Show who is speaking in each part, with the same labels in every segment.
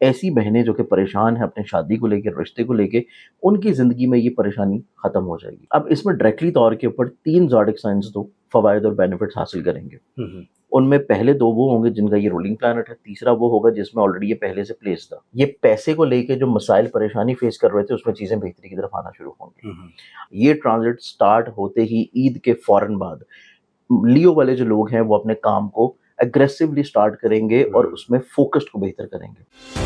Speaker 1: ऐसी बहनें जो कि परेशान हैं अपने शादी को लेके, रिश्ते को लेके, उनकी ज़िंदगी में ये परेशानी ख़त्म हो जाएगी। अब इसमें डायरेक्टली तौर के ऊपर 3 ज़ोडिक साइन्स तो फ़वाइद और बेनिफिट्स हासिल करेंगे। उनमें पहले 2 वो होंगे जिनका ये रूलिंग प्लैनेट है, तीसरा वो होगा जिसमें ऑलरेडी ये पहले से प्लेस था। ये पैसे को लेके जो मसाइल परेशानी फेस कर रहे थे उसमें चीज़ें बेहतरी की तरफ आना शुरू होंगी। ये ट्रांजिट स्टार्ट होते ही ईद के फ़ौरन बाद लियो वाले जो लोग हैं वो अपने काम को एग्रेसिवली स्टार्ट करेंगे और उसमें फोकस्ड को बेहतर करेंगे।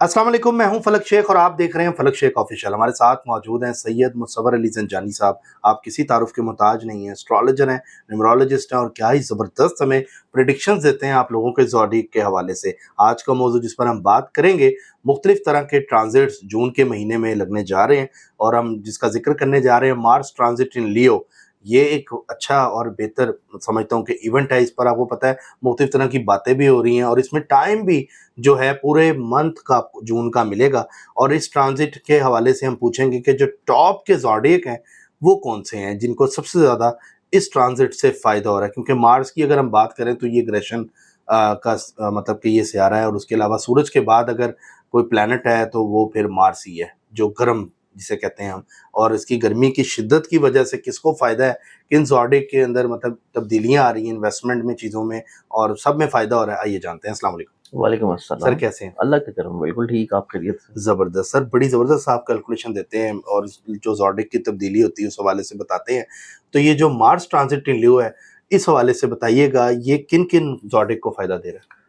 Speaker 2: अस्सलाम वालेकुम, मैं हूं फलक शेख और आप देख रहे हैं फलक शेख ऑफिशियल। हमारे साथ मौजूद हैं सैयद मुसव्वर अली ज़ंजानी साहब। आप किसी तारुफ के मोहताज नहीं हैं, एस्ट्रोलॉजर हैं, न्यूमरोलॉजिस्ट हैं और क्या ही ज़बरदस्त हमें प्रेडिक्शंस देते हैं आप लोगों के ज़ोडिक के हवाले से। आज का मौजू जिस पर हम बात करेंगे, मुख्तलिफ तरह के ट्रांजिट्स जून के महीने में लगने जा रहे हैं और हम जिसका जिक्र करने जा रहे हैं मार्स ट्रांजिट इन लियो। ये एक अच्छा और बेहतर समझता हूँ कि इवेंट है। इस पर आपको पता है मुख्तलिफ तरह की बातें भी हो रही हैं और इसमें टाइम भी जो है पूरे मंथ का जून का मिलेगा। और इस ट्रांजिट के हवाले से हम पूछेंगे कि जो टॉप के ज़ोडिक हैं वो कौन से हैं जिनको सबसे ज़्यादा इस ट्रांजिट से फ़ायदा हो रहा है। क्योंकि मार्स की अगर हम बात करें तो ये ग्रेशन मतलब कि ये सियारा है और उसके अलावा सूरज के बाद अगर कोई प्लैनेट है तो वो फिर मार्स ही है जो गर्म जिसे कहते हैं हम। और इसकी गर्मी की शिद्दत की वजह से किसको फ़ायदा है, किन ज़ोडिक के अंदर मतलब तब्दीलियाँ आ रही हैं इन्वेस्टमेंट में, चीज़ों में, और सब में फ़ायदा हो रहा है। आइए जानते हैं। अस्सलाम वालेकुम।
Speaker 1: वालेकुम अस्सलाम
Speaker 2: सर, कैसे हैं?
Speaker 1: अल्लाह के करम बिल्कुल ठीक, आप खैरियत से?
Speaker 2: ज़बरदस्त सर, बड़ी ज़बरदस्त आप कैलकुलेशन देते हैं और जो ज़ोडिक की तब्दीली होती है उस हवाले से बताते हैं। तो ये जो मार्स ट्रांजिट इन लियो है, इस हवाले से बताइएगा ये किन किन ज़ोडिक को फ़ायदा दे रहा है?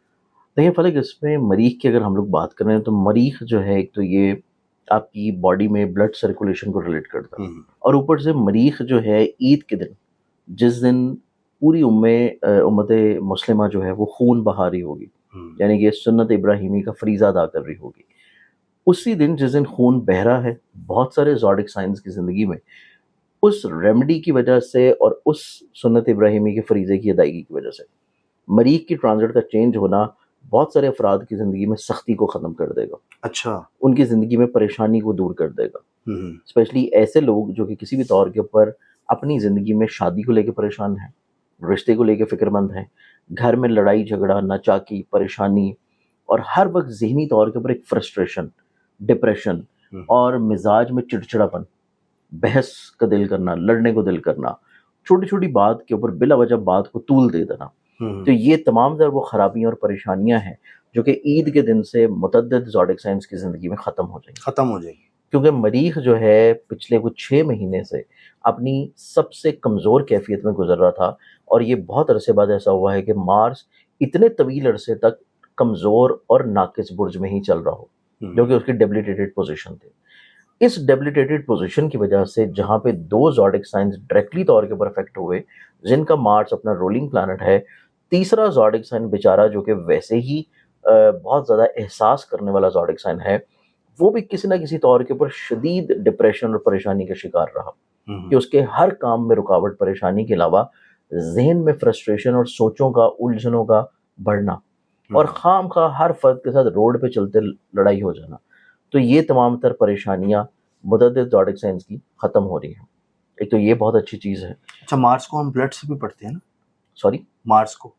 Speaker 1: देखिए फलक, इसमें मरीख की अगर हम लोग बात करें तो मरीख जो है एक तो ये आपकी बॉडी में ब्लड सर्कुलेशन को रिलेट करता है और ऊपर से मरीख जो है ईद के दिन, जिस दिन पूरी उम्मत मुस्लिमा जो है वो खून बहा रही होगी, यानी कि सुन्नत इब्राहिमी का फरीज़ा अदा कर रही होगी, उसी दिन जिस दिन खून बह रहा है बहुत सारे ज़ोडिक साइंस की ज़िंदगी में, उस रेमेडी की वजह से और उस सुन्नत इब्राहिमी के फरीज़े की अदायगी की वजह से मरीख की ट्रांजिट का चेंज होना बहुत सारे अफराद की ज़िंदगी में सख्ती को ख़त्म कर देगा।
Speaker 2: अच्छा।
Speaker 1: उनकी ज़िंदगी में परेशानी को दूर कर देगा। स्पेशली ऐसे लोग जो कि किसी भी तौर के ऊपर अपनी ज़िंदगी में शादी को लेकर परेशान हैं, रिश्ते को लेकर फ़िक्रमंद हैं, घर में लड़ाई झगड़ा, नाचाकी, परेशानी और हर वक्त ज़हनी तौर के ऊपर एक फ्रस्ट्रेशन, डिप्रेशन और मिजाज में चिड़चिड़ापन, बहस का दिल करना, लड़ने को दिल करना, छोटी छोटी बात के ऊपर बिला वजह बात को तूल दे देना, तो ये तमाम दर वो खराबियाँ और परेशानियाँ हैं जो कि ईद के दिन से मुतअद्दिद ज़ोडिक साइंस की ज़िंदगी में ख़त्म हो जाएगी। क्योंकि मरीख जो है पिछले कुछ 6 महीने से अपनी सबसे कमज़ोर कैफियत में गुजर रहा था और ये बहुत अरसे बाद ऐसा हुआ है कि मार्स इतने तवील अरसे तक कमज़ोर और नाकिस बुर्ज में ही चल रहा हो, जो कि उसकी डेबिलिटेटेड पोजीशन थी। इस डेबिलिटेटेड पोजीशन की वजह से जहाँ पे 2 ज़ोडिक साइंस डायरेक्टली तौर के ऊपर अफेक्ट हुए, जिनका मार्स अपना रूलिंग प्लैनेट है, तीसरा ज़ोडिक साइन बेचारा जो कि वैसे ही बहुत ज़्यादा एहसास करने वाला ज़ोडिक साइन है, वो भी किसी ना किसी तौर के ऊपर शदीद डिप्रेशन और परेशानी का शिकार रहा कि उसके हर काम में रुकावट, परेशानी के अलावा जहन में फ्रस्ट्रेशन और सोचों का, उलझनों का बढ़ना और खाम खा हर फर्द के साथ रोड पे चलते लड़ाई हो जाना। तो ये तमाम तर परेशानियाँ मुतअद्दिद ज़ोडिक साइंस की ख़त्म हो रही हैं। एक तो ये बहुत अच्छी चीज़ है।
Speaker 2: अच्छा, मार्स को हम ब्लड से भी पढ़ते हैं ना?
Speaker 1: सॉरी,
Speaker 2: मार्स को,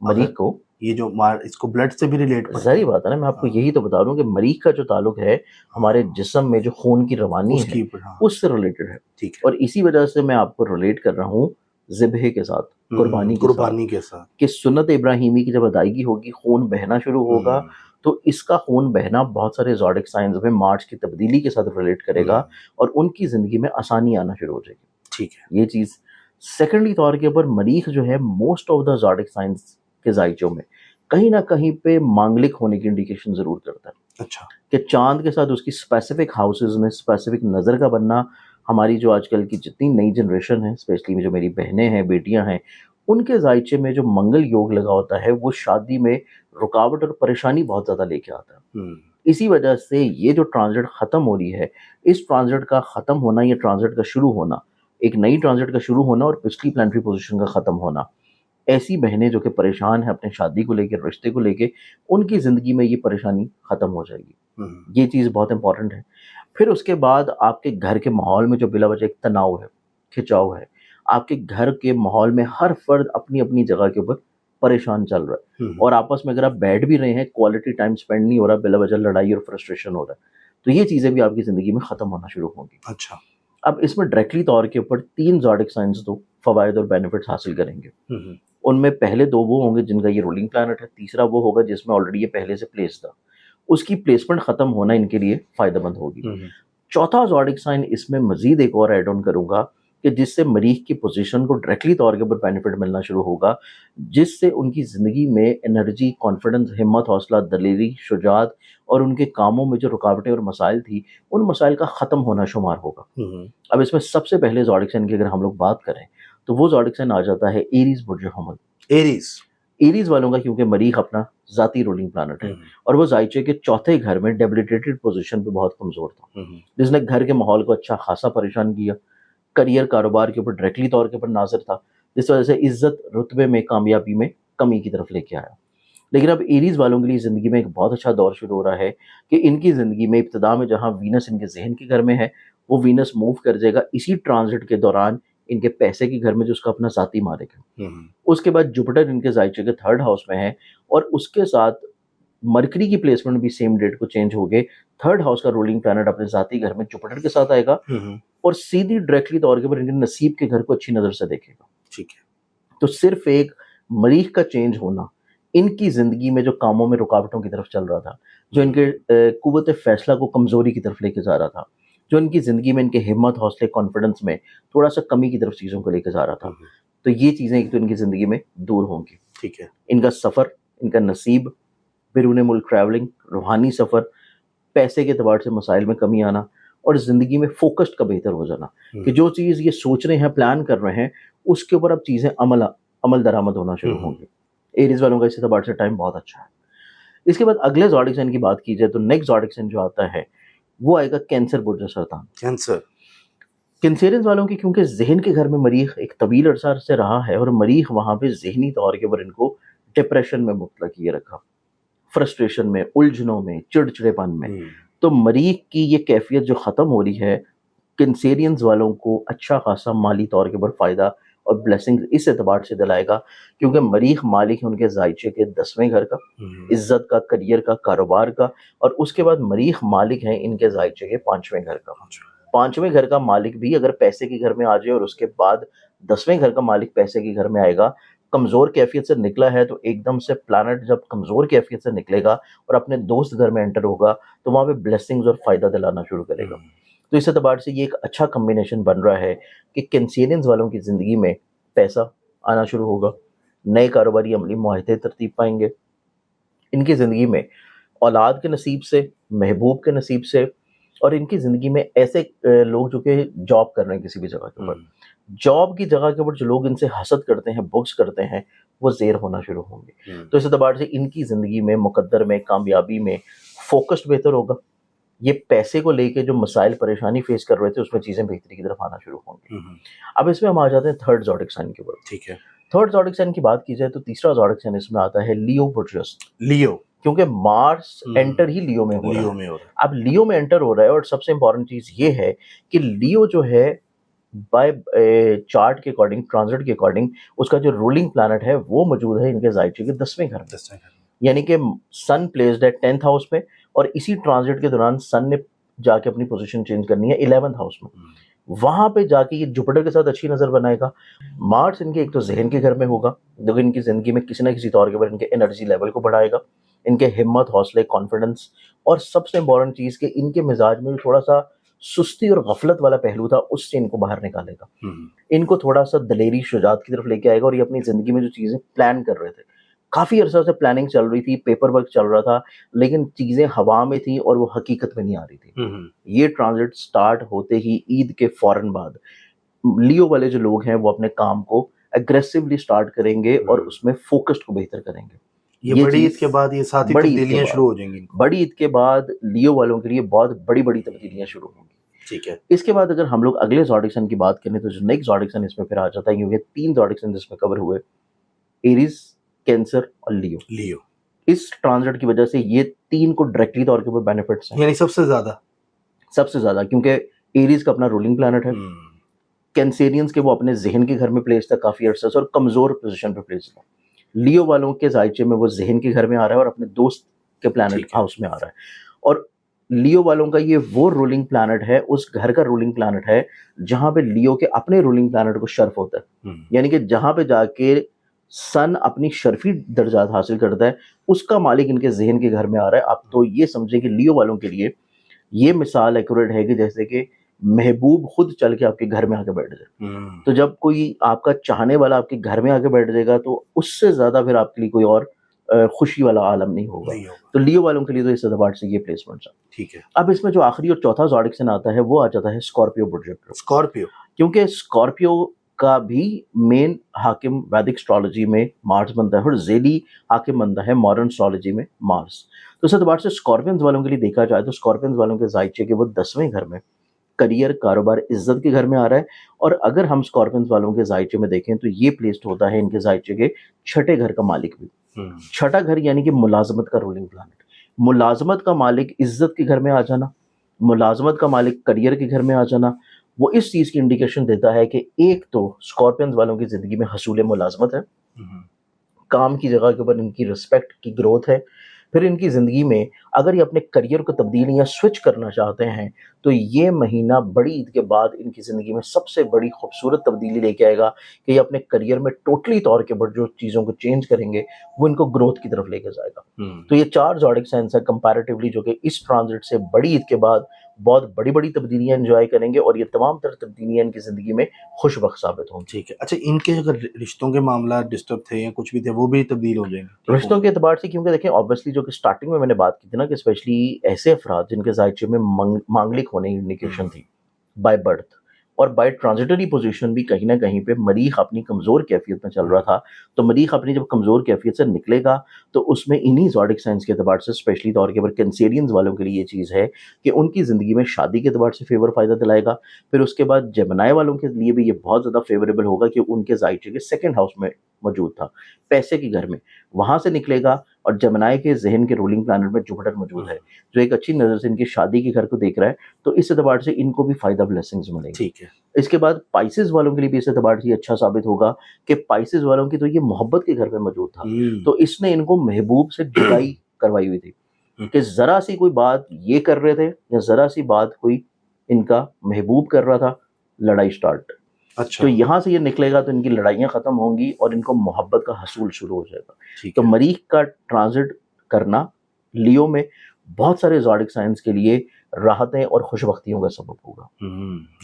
Speaker 1: मरीख को,
Speaker 2: ये जो इसको ब्लड से भी रिलेट करते हैं।
Speaker 1: ज़ाहिर बात है ना, मैं आपको यही तो बता रहा हूँ कि मरीख का जो ताल्लुक है हमारे जिस्म में जो खून की रवानी है उससे रिलेटेड है।
Speaker 2: ठीक है।
Speaker 1: और इसी वजह से मैं आपको रिलेट कर रहा हूँ ज़िब्हे के साथ, कुर्बानी के साथ कि सुन्नत इब्राहिमी की जब अदायगी होगी, खून बहना शुरू होगा, तो इसका खून बहना बहुत सारे ज़ोडिक साइंस में मार्च की तब्दीली के साथ रिलेट करेगा और उनकी ज़िंदगी में आसानी आना शुरू हो जाएगी।
Speaker 2: ठीक है,
Speaker 1: ये चीज़। सेकेंडली तौर के ऊपर मरीख जो है most of the zodiac science के जायचों में कहीं ना कहीं पे मांगलिक होने की इंडिकेशन ज़रूर करता है।
Speaker 2: अच्छा,
Speaker 1: कि चांद के साथ उसकी स्पेसिफिक हाउसेज में स्पेसिफिक नज़र का बनना, हमारी जो आजकल की जितनी नई जनरेशन है, स्पेशली जो मेरी बहनें हैं, बेटियां हैं, उनके जायचे में जो मंगल योग लगा होता है वो शादी में रुकावट और परेशानी बहुत ज़्यादा लेके आता है। इसी वजह से ये जो ट्रांजिट ख़त्म हो रही है, इस ट्रांजिट का ख़त्म होना, ये ट्रांजिट का शुरू होना, एक नई ट्रांजिट का शुरू होना और पिछली प्लानिटरी पोजीशन का ख़त्म होना, ऐसी बहनें जो कि परेशान हैं अपने शादी को लेके, रिश्ते को लेके, उनकी ज़िंदगी में ये परेशानी ख़त्म हो जाएगी। ये चीज़ बहुत इंपॉर्टेंट है। फिर उसके बाद आपके घर के माहौल में जो बिला वजह एक तनाव है, खिंचाव है, आपके घर के माहौल में हर फर्द अपनी अपनी जगह के ऊपर परेशान चल रहा है, और आपस में अगर आप बैठ भी रहे हैं, क्वालिटी टाइम स्पेंड नहीं हो रहा, बिला वजह लड़ाई और फ्रस्ट्रेशन हो रहा है, तो ये चीज़ें भी आपकी ज़िंदगी में ख़त्म होना शुरू होंगी।
Speaker 2: अच्छा।
Speaker 1: अब इसमें डायरेक्टली तौर के ऊपर 3 ज़ोडिक साइंस तो फ़वाइद और बेनिफिट्स हासिल करेंगे। उनमें पहले 2 वो होंगे जिनका ये रूलिंग प्लैनेट है, तीसरा वो होगा जिसमें ऑलरेडी ये पहले से प्लेस था, उसकी प्लेसमेंट ख़त्म होना इनके लिए फ़ायदेमंद होगी। चौथा ज़ोडिक साइन इसमें मज़ीद एक और ऐड ऑन करूँगा कि जिससे मरीख की पोजीशन को डायरेक्टली तौर के ऊपर बेनिफिट मिलना शुरू होगा, जिससे उनकी ज़िंदगी में एनर्जी, कॉन्फिडेंस, हिम्मत, हौसला, दलेरी, शुजात और उनके कामों में जो रुकावटें और मसाइल थी, उन मसाइल का ख़त्म होना शुमार होगा। अब इसमें सबसे पहले ज़ोडिक साइन की अगर हम लोग बात करें, तो वो ज़ोडिक साइन आ जाता है एरीज़ बुर्ज हमल। एरीज़ वालों का क्योंकि मरीख अपना ज़ाती रूलिंग प्लैनेट है, और वो ज़ाइचे के चौथे घर में डेबिलिटेटेड पोजीशन पे बहुत कमज़ोर था, जिसने घर के माहौल को अच्छा खासा परेशान किया, करियर कारोबार के ऊपर डायरेक्टली तौर के ऊपर नाज़िर था, जिस वजह से इज्जत रुतबे में कामयाबी में कमी की तरफ लेके आया। लेकिन अब एरीज़ वालों के लिए ज़िंदगी में एक बहुत अच्छा दौर शुरू हो रहा है कि इनकी ज़िंदगी में इब्तिदा में जहाँ वीनस इनके जहन के घर में है, वो वीनस मूव कर जाएगा इसी ट्रांजिट के दौरान इनके पैसे के घर में, जो उसका अपना ज़ाती मालिक है। उसके बाद जुपिटर इनके ज़ाइचे के 3rd हाउस में है, और उसके साथ मरकरी की प्लेसमेंट भी सेम डेट को चेंज हो गए। 3rd हाउस का रूलिंग प्लैनेट अपने ज़ाती घर में जुपिटर के साथ आएगा, और सीधी डायरेक्टली तौर के ऊपर इनके नसीब के घर को अच्छी नज़र से देखेगा।
Speaker 2: ठीक है।
Speaker 1: तो सिर्फ एक मरीख का चेंज होना इनकी ज़िंदगी में जो कामों में रुकावटों की तरफ चल रहा था, जो इनके कुव्वत फ़ैसला को कमज़ोरी की तरफ लेके जा रहा था, जो इनकी ज़िंदगी में इनके हिम्मत, हौसले, कॉन्फिडेंस में थोड़ा सा कमी की तरफ चीज़ों को लेके जा रहा था, तो ये चीज़ें एक तो इनकी ज़िंदगी में दूर होंगी।
Speaker 2: ठीक है।
Speaker 1: इनका सफ़र, इनका नसीब, बिरूने मुल्क ट्रैवलिंग, रूहानी सफ़र, पैसे के एतबार से मसाइल में कमी आना, और ज़िंदगी में फोकस्ड का बेहतर हो जाना कि जो चीज़ ये सोच रहे हैं, प्लान कर रहे हैं, उसके ऊपर अब चीज़ें अमल दरामद होना शुरू होंगी। एरीज़ वालों का इस एतबार से टाइम बहुत अच्छा है। इसके बाद अगले ज़ोडिक साइन की बात की जाए तो नेक्स्ट ज़ोडिक साइन जो आता है वो आएगा कैंसर बुर्ज सरतान। कैंसेरियंस वालों की क्योंकि जहन के घर में मरीख एक तवील अरसा से रहा है, और मरीख वहाँ पे जहनी तौर के ऊपर इनको डिप्रेशन में मुब्तला किए रखा, फ्रस्ट्रेशन में, उलझनों में, चिड़चिड़ेपन में। तो मरीख की ये कैफियत जो ख़त्म हो रही है, कैंसेरियंस वालों को अच्छा खासा माली तौर के ऊपर फ़ायदा और ब्लेसिंग इस एतबार से दिलाएगा क्योंकि मरीख मालिक है उनके ज़ाइचे के 10वें घर का, इज्जत का, करियर का, कारोबार का, और उसके बाद मरीख मालिक हैं इनके ज़ाइचे के 5वें घर का। 5वें घर का मालिक भी अगर पैसे के घर में आ जाए और उसके बाद 10वें घर का मालिक पैसे के घर में आएगा, कमज़ोर कैफियत से निकला है, तो एकदम से प्लानट जब कमज़ोर कैफियत से निकलेगा और अपने दोस्त घर में एंटर होगा, तो वहाँ पे ब्लेसिंग्स और फ़ायदा दिलाना शुरू करेगा। तो इस एतबार से ये एक अच्छा कम्बिनेशन बन रहा है कि कैंसेरियंस वालों की ज़िंदगी में पैसा आना शुरू होगा, नए कारोबारी अमली मुआहदे तरतीब पाएंगे, इनकी ज़िंदगी में औलाद के नसीब से, महबूब के नसीब से, और इनकी ज़िंदगी में ऐसे लोग जो कि जॉब कर रहे हैं किसी भी जगह के ऊपर, जॉब की जगह के ऊपर जो लोग इनसे हसद करते हैं, बुक्स करते हैं, वो ज़ेर होना शुरू होंगे। तो इस एतबार से इनकी ज़िंदगी में, मुकद्दर में, कामयाबी में फोकस्ड बेहतर होगा। ये पैसे को लेके जो मसाइल परेशानी फेस कर रहे थे उसमें चीज़ें बेहतरी की तरफ आना शुरू होंगी। अब इसमें हम आ जाते हैं 3rd ज़ोडिक साइन के ऊपर।
Speaker 2: ठीक है।
Speaker 1: 3rd ज़ोडिक साइन की बात की जाए तो तीसरा ज़ोडिक साइन इसमें आता है लियो बुर्जस।
Speaker 2: लियो,
Speaker 1: क्योंकि मार्स एंटर ही लियो में हो रहा है। अब लियो में एंटर हो रहा है, और सबसे इंपॉर्टेंट चीज़ ये है कि लियो जो है बाय चार्ट के अकॉर्डिंग, ट्रांजिट के अकॉर्डिंग, उसका जो रूलिंग प्लैनेट है वो मौजूद है इनके ज़ाइचे के 10वें घर में, यानी कि सन प्लेस्ड है 10th हाउस में, और इसी ट्रांजिट के दौरान सन ने जाके अपनी पोजीशन चेंज करनी है 11th हाउस में। वहाँ पे जाके ये जुपिटर के साथ अच्छी नज़र बनाएगा। मार्स इनके एक तो जहन के घर में होगा, जो इनकी ज़िंदगी में किसी ना किसी तौर के ऊपर इनके एनर्जी लेवल को बढ़ाएगा, इनके हिम्मत, हौसले, कॉन्फिडेंस, और सबसे इंपॉर्टेंट चीज़ कि इनके मिजाज में थोड़ा सा सुस्ती और गफलत वाला पहलू था, उससे इनको बाहर निकालेगा। इनको थोड़ा सा दलेरी, शुजात की तरफ लेके आएगा, और ये अपनी ज़िंदगी में जो चीज़ें प्लान कर रहे थे, काफ़ी अरसा से प्लानिंग चल रही थी, पेपर वर्क चल रहा था, लेकिन चीज़ें हवा में थी और वो हकीकत में नहीं आ रही थी। ये ट्रांजिट स्टार्ट होते ही ईद के फ़ौरन बाद लियो वाले जो लोग हैं वो अपने काम को एग्रेसिवली स्टार्ट करेंगे और उसमें फोकस्ड को बेहतर करेंगे।
Speaker 2: ये बड़ी ईद के बाद ये साथी तब्दीलियां शुरू हो जाएंगी।
Speaker 1: बड़ी ईद के बाद लियो वालों के लिए बहुत बड़ी बड़ी तब्दीलियां शुरू होंगी।
Speaker 2: ठीक है।
Speaker 1: इसके बाद अगर हम लोग अगले ज़ोडिक साइन की बात करें तो जो नेक्स्ट ज़ोडिक साइन इसमें फिर आ जाता है, क्योंकि 3 ज़ोडिक साइन जिसमें कवर हुए, एरीज, कैंसर और लियो। इस ट्रांजिट की वजह से ये 3 को डायरेक्टली तौर के ऊपर बेनिफिट्स हैं,
Speaker 2: यानी सबसे ज्यादा
Speaker 1: सबसे ज्यादा, क्योंकि एरीज का अपना रूलिंग प्लैनेट है, कैंसेरियंस के वो अपने जहन के घर में प्लेस था काफी अरसे से और कमजोर पोजीशन पे प्लेस था। लियो वालों के जायचे में वो जहन के घर में आ रहा है और अपने दोस्त के प्लैनेट हाउस में आ रहा है। और लियो वालों का ये वो रूलिंग प्लैनेट है, उस घर का रूलिंग प्लैनेट है जहां पे लियो के अपने रूलिंग प्लैनेट को शर्फ होता है, यानी कि जहां पे जाके सन अपनी शर्फी दर्जात हासिल करता है, उसका मालिक इनके जहन के घर में आ रहा है। आप तो ये समझे कि लियो वालों के लिए ये मिसाल एक्यूरेट है कि जैसे कि महबूब खुद चल के आपके घर में आके बैठ जाए। तो जब कोई आपका चाहने वाला आपके घर में आके बैठ जाएगा तो उससे ज्यादा फिर आपके लिए कोई और खुशी वाला आलम नहीं होगा। तो लियो वालों के लिए तो इस एतबार से ये प्लेसमेंट है।
Speaker 2: ठीक है।
Speaker 1: अब इसमें जो आखिरी और चौथा ज़ोडिक साइन आता है वो आ जाता है स्कॉर्पियो प्रोजेक्टर।
Speaker 2: स्कॉर्पियो, क्योंकि
Speaker 1: स्कॉर्पियो का भी मेन हाकिम वैदिक एस्ट्रोलॉजी में मार्स बनता है और जेली हाकिम बनता है मॉडर्न एस्ट्रोलॉजी में मार्स। तो इस एतबार से स्कॉर्पियंस वालों के लिए देखा जाए तो स्कॉर्पियंस वालों के जायचे के वो 10वें घर में करियर, कारोबार, इज्जत के घर में आ रहा है। और अगर हम स्कॉर्पियंस वालों के जायचे में देखें तो ये प्लेस्ड होता है इनके जायचे के छठे घर का मालिक भी। छठा घर यानी कि मुलाजमत का रूलिंग प्लैनेट। मुलाजमत का मालिक इज्जत के घर में आ जाना, मुलाजमत का मालिक करियर के घर में आ जाना, वो इस चीज की इंडिकेशन देता है कि एक तो स्कॉर्पियंस वालों की जिंदगी में हसूल मुलाजमत है, काम की जगह के ऊपर इनकी रिस्पेक्ट की ग्रोथ है। फिर इनकी ज़िंदगी में अगर ये अपने करियर को तब्दील या स्विच करना चाहते हैं तो ये महीना बड़ी ईद के बाद इनकी ज़िंदगी में सबसे बड़ी खूबसूरत तब्दीली लेके आएगा कि ये अपने करियर में टोटली तौर के ऊपर जो चीज़ों को चेंज करेंगे वो इनको ग्रोथ की तरफ लेके जाएगा। तो ये 4 ज़ोडिक साइंस है कंपैरेटिवली जो कि इस ट्रांजिट से बड़ी ईद के बाद बहुत बड़ी बड़ी तब्दीलियां एंजॉय करेंगे और ये तमाम तरह तब्दीलियां इनकी ज़िंदगी में खुशबख्त साबित होंगी।
Speaker 2: ठीक है। अच्छा, इनके अगर रिश्तों के मामला डिस्टर्ब थे या कुछ भी थे वो भी तब्दील हो जाएंगे
Speaker 1: रिश्तों के एतबार से, क्योंकि देखें ऑब्वियसली जो कि स्टार्टिंग में मैंने बात की थी ना कि स्पेशली ऐसे अफराद जिनके जायचे में मांगलिक होने की इंडिकेशन थी बाय बर्थ और बाय ट्रांजिटरी पोजीशन भी कहीं ना कहीं पे मरीख अपनी कमज़ोर कैफियत में चल रहा था। तो मरीख अपनी जब कमज़ोर कैफियत से निकलेगा तो उसमें इन्हीं ज़ोडिक साइंस के एतबार से स्पेशली तौर के ऊपर कैंसेरियंस वालों के लिए ये चीज़ है कि उनकी ज़िंदगी में शादी के एतबार से फेवर फ़ायदा दिलाएगा। फिर उसके बाद जेमिनी वालों के लिए भी ये बहुत ज़्यादा फेवरेबल होगा कि उनके जायचे के सेकेंड हाउस में मौजूद था, पैसे के घर में, वहाँ से निकलेगा और जेमिनी के जहन के रूलिंग प्लैनेट में जुपिटर मौजूद है जो एक अच्छी नज़र से इनकी शादी के घर को देख रहा है। तो इस एतबार से इनको भी फ़ायदा ब्लेसिंग्स मिलेंगे।
Speaker 2: ठीक है।
Speaker 1: इसके बाद पाइसेस वालों के लिए भी इस एतबार से अच्छा साबित होगा कि पाइसेस वालों की तो ये मोहब्बत के घर में मौजूद था, तो इसने इनको महबूब से जुदाई करवाई हुई थी कि ज़रा सी कोई बात ये कर रहे थे या ज़रा सी बात कोई इनका महबूब कर रहा था, लड़ाई स्टार्ट।
Speaker 2: अच्छा।
Speaker 1: तो यहाँ से ये निकलेगा तो इनकी लड़ाइयाँ ख़त्म होंगी और इनको मोहब्बत का हसूल शुरू हो जाएगा। तो मरीख का ट्रांजिट करना लियो में बहुत सारे ज़ोडिक साइंस के लिए राहतें और खुशबख्तियों का सबब होगा।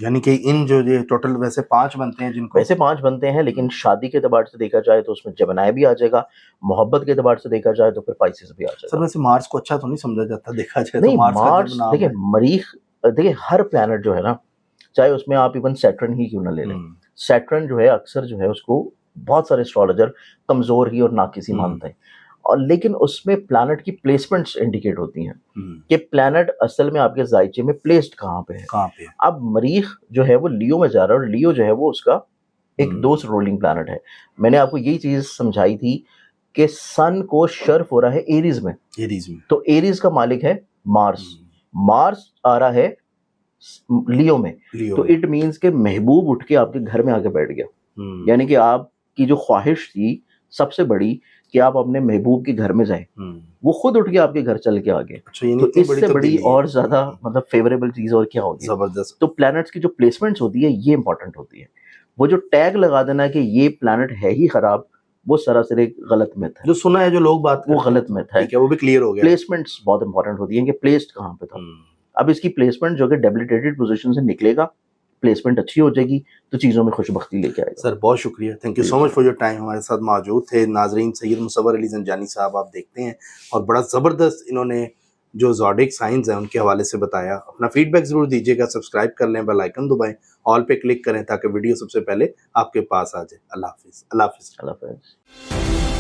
Speaker 2: यानी कि इन जो ये टोटल वैसे 5 बनते हैं, जिनको
Speaker 1: वैसे 5 बनते हैं, लेकिन शादी के एतबार से देखा जाए तो उसमें जेमिनी भी आ जाएगा, मोहब्बत के एतबार से देखा जाए तो फिर पाइसेस भी आ जाएगा।
Speaker 2: सर वैसे मार्स को अच्छा तो नहीं समझा जाता देखा जाए
Speaker 1: नहीं,
Speaker 2: तो
Speaker 1: मार्स देखिए मरीख, देखिए हर प्लैनेट जो है ना, चाहे उसमें आप इवन सैटर्न ही क्यों ना ले लें, सैटर्न जो है अक्सर जो है उसको बहुत सारे एस्ट्रोलॉजर कमजोर ही और नाकिसी मानते हैं, और लेकिन उसमें प्लैनेट की प्लेसमेंट्स इंडिकेट होती हैं कि प्लैनेट असल में आपके जायचे में प्लेस्ड कहाँ पे है। अब मरीख जो है वो लियो में जा रहा है और लियो जो है वो उसका एक दोस्त रूलिंग प्लैनेट है। मैंने आपको यही चीज समझाई थी कि सन को शर्फ हो रहा है एरीज में, तो एरीज का मालिक है मार्स, मार्स आ रहा है लियो में, तो इट मीन्स के महबूब उठ के आपके घर में आके बैठ गया, यानी कि आपकी जो ख्वाहिश थी सबसे बड़ी कि आप अपने महबूब के घर में जाएं, वो खुद उठ के आपके घर चल के आ गए। तो इससे बड़ी और ज्यादा मतलब फेवरेबल चीज और क्या होगी।
Speaker 2: जबरदस्त।
Speaker 1: तो प्लैनेट्स की जो प्लेसमेंट्स होती है ये इंपॉर्टेंट होती है। वो जो टैग लगा देना कि ये प्लैनेट है ही खराब, वो सरासर एक गलत मिथ है,
Speaker 2: जो सुना है जो लोग बात
Speaker 1: वो गलत मिथ है,
Speaker 2: वो भी क्लियर हो गया।
Speaker 1: प्लेसमेंट्स बहुत इंपॉर्टेंट होती है कि प्लेस्ड कहाँ पे था। अब इसकी प्लेसमेंट जो कि डेबिलिटेटेड पोजीशन से निकलेगा, प्लेसमेंट अच्छी हो जाएगी तो चीज़ों में खुशबख्ती लेके आएगा।
Speaker 2: सर बहुत शुक्रिया, thank you so much for your time. हमारे साथ मौजूद थे नाजरीन सैयद मुसव्वर अली ज़ंजानी साहब, आप देखते हैं, और बड़ा ज़बरदस्त इन्होंने जो ज़ोडिक साइंस है उनके हवाले से बताया। अपना फीडबैक ज़रूर दीजिएगा, सब्सक्राइब कर लें, बेल आइकन दबाएं, ऑल पे क्लिक करें ताकि वीडियो सबसे पहले आपके पास आ जाए। अल्लाह हाफिज़।
Speaker 1: अल्लाह हाफिज़।